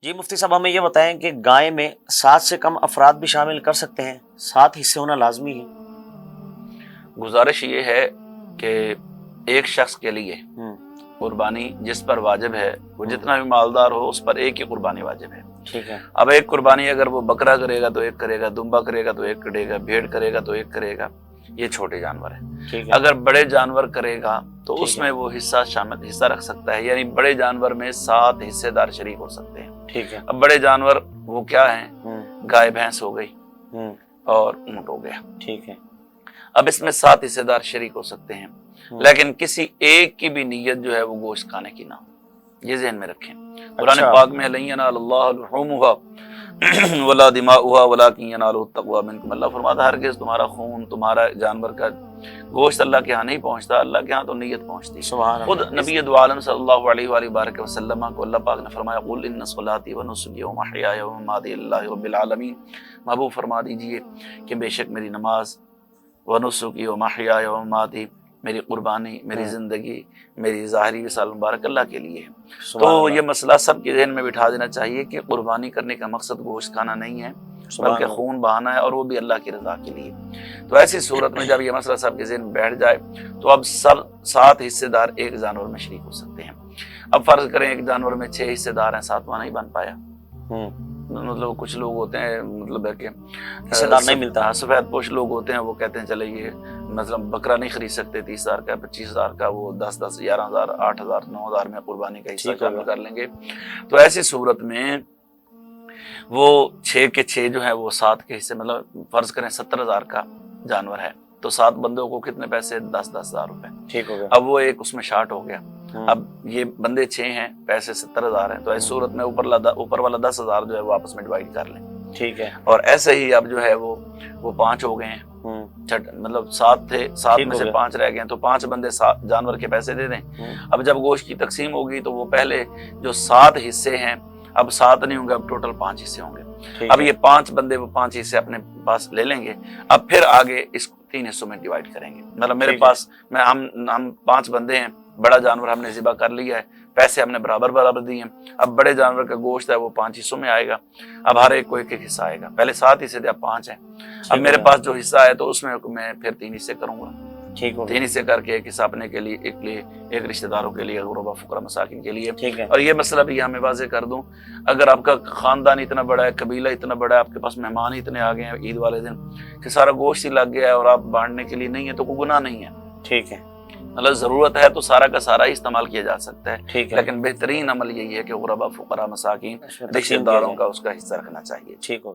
جی مفتی صاحب ہمیں یہ بتائیں کہ گائے میں 7 سے کم افراد بھی شامل کر سکتے ہیں؟ 7 حصے ہونا لازمی ہے؟ گزارش یہ ہے کہ ایک شخص کے لیے قربانی جس پر واجب ہے وہ جتنا بھی مالدار ہو اس پر ایک ہی قربانی واجب ہے۔ ٹھیک ہے۔ اب ایک قربانی اگر وہ بکرا کرے گا تو ایک کرے گا، دمبا کرے گا تو ایک کرے گا، بھیڑ کرے گا تو ایک کرے گا، یہ چھوٹے جانور ہیں۔ اگر بڑے جانور کرے گا تو اس میں وہ حصہ رکھ سکتا ہے، یعنی بڑے جانور میں 7 حصے دار شریک ہو سکتے ہیں۔ ٹھیک ہے۔ اب بڑے جانور وہ کیا ہیں؟ گائے بھینس ہو گئی اور اونٹ ہو گیا۔ ٹھیک ہے۔ اب اس میں 7 حصے دار شریک ہو سکتے ہیں، لیکن کسی ایک کی بھی نیت جو ہے وہ گوشت کھانے کی نہ ہو، یہ ذہن میں رکھیں۔ قرآن پاک میں لَن يَنَالَ اللَّهَ لُحُومُهَا وَلَا دِمَاؤُهَا وَلَٰكِن يَنَالُهُ التَّقْوَىٰ مِنكُمْ، اللہ فرماتا ہے ہرگز تمہارا خون، تمہارا جانور کا گوشت اللہ کے ہاں نہیں پہنچتا، اللہ کے ہاں تو نیت پہنچتی ہے۔ خود نبی دو عالم صلی اللہ علیہ وآلہ وبارک وسلم کو اللہ پاک نے فرمایا قُلْ إِنَّ صَلَاتِي وَنُسُكِي وَمَحْيَايَ وَمَمَاتِي لِلَّهِ رَبِّ الْعَالَمِينَ، محبوب فرما دیجئے کہ بے شک میری نماز، وَنُسُكِي وَمَحْيَايَ وَمَمَاتِي، میری قربانی، میری زندگی، میری ظاہری وصال مبارک اللہ کے لیے ہے۔ تو یہ مسئلہ سب کے ذہن میں بٹھا دینا چاہیے کہ قربانی کرنے کا مقصد گوشت کھانا نہیں ہے بلکہ خون بہانا ہے، اور وہ بھی اللہ کی رضا کے لیے۔ تو ایسی صورت میں جب یہ مسئلہ سب کے ذہن میں بیٹھ جائے تو اب سب 7 حصے دار ایک جانور میں شریک ہو سکتے ہیں۔ اب فرض کریں ایک جانور میں 6 حصے دار ہیں، 7واں نہیں بن پایا، مطلب کچھ لوگ ہوتے ہیں مطلب ہے کہ حصہ دار نہیں ملتا، سفید پوش لوگ ہوتے ہیں، وہ کہتے ہیں چلے یہ مطلب بکرا نہیں خرید سکتے 30,000 کا، 25,000 کا، وہ 10,000 11,000 8,000 9,000 میں قربانی کا حصہ شامل کر لیں گے۔ تو ایسی صورت میں وہ 6 کے 6 جو ہے وہ 7 کے حصے، مطلب فرض کریں 70,000 کا جانور ہے تو 7 بندوں کو کتنے پیسے؟ 10,000 روپے۔ ٹھیک ہو گیا۔ اب وہ ایک اس میں شارٹ ہو گیا، اب یہ بندے 6 ہیں، پیسے 70,000 ہیں، تو اس صورت میں اوپر والا 10,000 جو ہے وہ آپس میں ڈیوائڈ کر لیں۔ ٹھیک ہے۔ اور ایسے ہی اب جو ہے وہ 5 ہو گئے ہیں، مطلب 7 تھے، 7 میں سے 5 رہ گئے ہیں، تو 5 بندے جانور کے پیسے دے دیں۔ اب جب گوشت کی تقسیم ہوگی تو وہ پہلے جو 7 حصے ہیں، اب 7 نہیں ہوں گے، اب ٹوٹل 5 حصے ہوں گے۔ اب یہ 5 بندے وہ 5 حصے اپنے پاس لے لیں گے، اب پھر آگے اس کو 3 حصوں میں ڈیوائڈ کریں گے۔ مطلب میرے پاس ہم 5 بندے ہیں، بڑا جانور ہم نے ذبح کر لیا ہے، پیسے ہم نے برابر دیے ہیں، اب بڑے جانور کا گوشت ہے وہ 5 حصوں میں آئے گا، اب ہر ایک کو ایک حصہ آئے گا۔ پہلے 7 حصے تھے، اب 5 ہیں، اب میرے پاس جو حصہ ہے تو اس میں میں پھر 3 حصے کروں گا۔ 3 حصے کر کے ایک حصہ اپنے کے لیے، ایک رشتہ داروں کے لیے، غربا فقراء مساکین کے لیے۔ اور یہ مسئلہ بھی ہمیں واضح کر دوں، اگر آپ کا خاندان اتنا بڑا ہے، قبیلہ اتنا بڑا ہے، آپ کے پاس مہمان اتنے آ گئے ہیں عید والے دن کہ سارا گوشت ہی لگ گیا ہے اور آپ بانٹنے کے لیے نہیں ہے، تو کوئی گناہ نہیں ہے۔ ٹھیک ہے۔ مطلب ضرورت ہے تو سارا کا سارا ہی استعمال کیا جا سکتا ہے، لیکن بہترین عمل یہی ہے کہ غربا فقراء مساکین رشتہ داروں کا اس کا حصہ رکھنا چاہیے۔ ٹھیک ہو۔